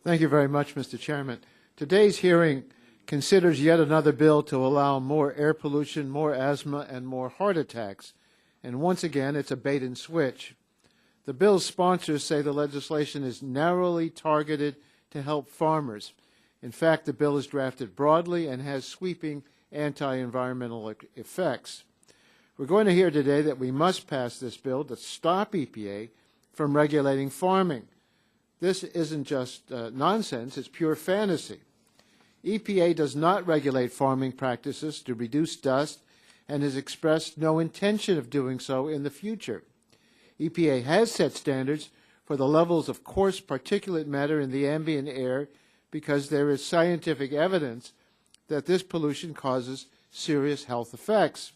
Thank you very much, Mr. Chairman. Today's hearing considers yet another bill to allow more air pollution, more asthma, and more heart attacks. And once again, it's a bait and switch. The bill's sponsors say the legislation is narrowly targeted to help farmers. In fact, the bill is drafted broadly and has sweeping anti-environmental effects. We're going to hear today that we must pass this bill to stop EPA from regulating farming. This isn't just nonsense, it's pure fantasy. EPA does not regulate farming practices to reduce dust and has expressed no intention of doing so in the future. EPA has set standards for the levels of coarse particulate matter in the ambient air because there is scientific evidence that this pollution causes serious health effects.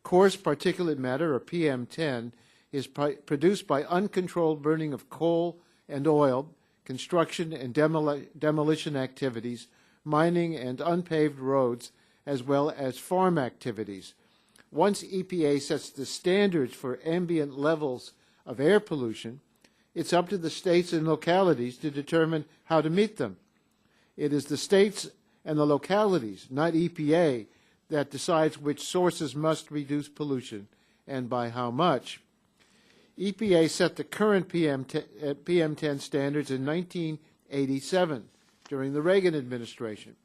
Coarse particulate matter, or PM10, is produced by uncontrolled burning of coal and oil, construction and demolition activities, mining and unpaved roads, as well as farm activities. Once EPA sets the standards for ambient levels of air pollution, it's up to the states and localities to determine how to meet them. It is the states and the localities, not EPA, that decides which sources must reduce pollution and by how much. EPA set the current PM10 standards in 1987 during the Reagan administration.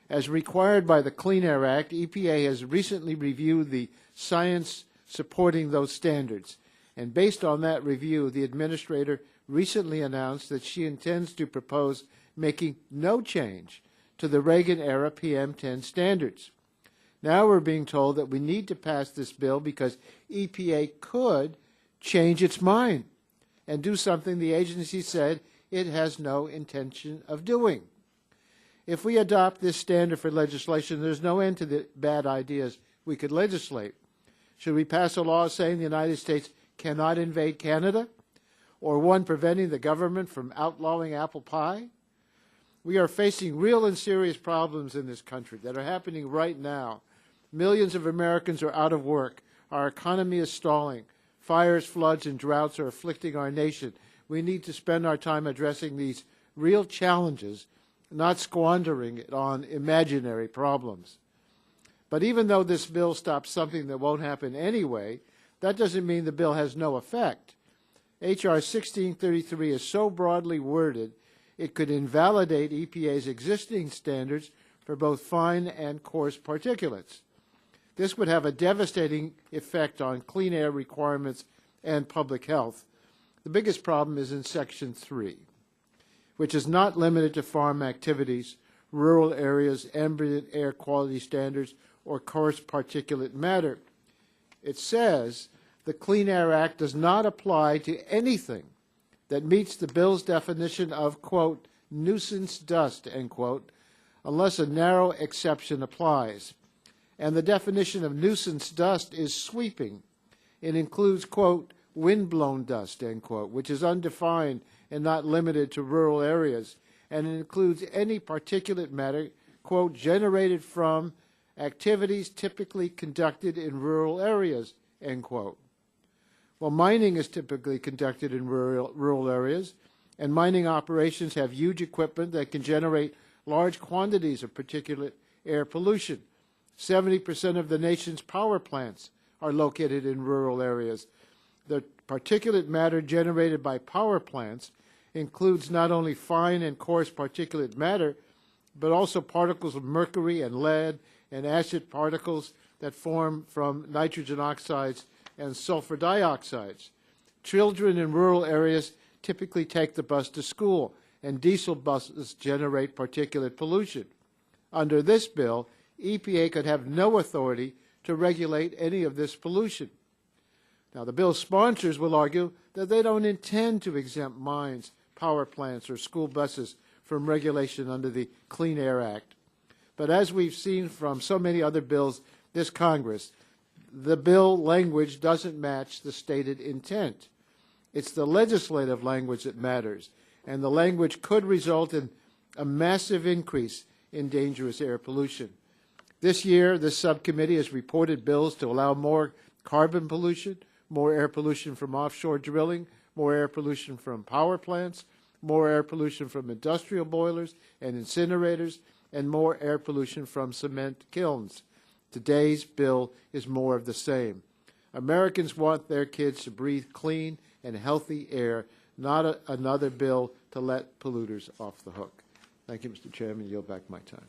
As required by the Clean Air Act, EPA has recently reviewed the science supporting those standards. And based on that review, the administrator recently announced that she intends to propose making no change to the Reagan-era PM10 standards. Now we're being told that we need to pass this bill because EPA could change its mind and do something the agency said it has no intention of doing. If we adopt this standard for legislation, there's no end to the bad ideas we could legislate. Should we pass a law saying the United States cannot invade Canada, or one preventing the government from outlawing apple pie? We are facing real and serious problems in this country that are happening right now. Millions of Americans are out of work. Our economy is stalling. Fires, floods, and droughts are afflicting our nation. We need to spend our time addressing these real challenges, not squandering it on imaginary problems. But even though this bill stops something that won't happen anyway, that doesn't mean the bill has no effect. H.R. 1633 is so broadly worded, it could invalidate EPA's existing standards for both fine and coarse particulates. This would have a devastating effect on clean air requirements and public health. The biggest problem is in Section 3, which is not limited to farm activities, rural areas, ambient air quality standards, or coarse particulate matter. It says the Clean Air Act does not apply to anything that meets the bill's definition of, quote, nuisance dust, end quote, unless a narrow exception applies. And the definition of nuisance dust is sweeping. It includes, quote, windblown dust, end quote, which is undefined and not limited to rural areas, and it includes any particulate matter, quote, generated from activities typically conducted in rural areas, end quote. Well, mining is typically conducted in rural areas, and mining operations have huge equipment that can generate large quantities of particulate air pollution. 70% of the nation's power plants are located in rural areas. The particulate matter generated by power plants includes not only fine and coarse particulate matter, but also particles of mercury and lead and acid particles that form from nitrogen oxides and sulfur dioxides. Children in rural areas typically take the bus to school, and diesel buses generate particulate pollution. Under this bill, EPA could have no authority to regulate any of this pollution. Now, the bill's sponsors will argue that they don't intend to exempt mines, power plants, or school buses from regulation under the Clean Air Act. But as we've seen from so many other bills this Congress, the bill language doesn't match the stated intent. It's the legislative language that matters, and the language could result in a massive increase in dangerous air pollution. This year, this subcommittee has reported bills to allow more carbon pollution, more air pollution from offshore drilling, more air pollution from power plants, more air pollution from industrial boilers and incinerators, and more air pollution from cement kilns. Today's bill is more of the same. Americans want their kids to breathe clean and healthy air, not another bill to let polluters off the hook. Thank you, Mr. Chairman. Yield back my time.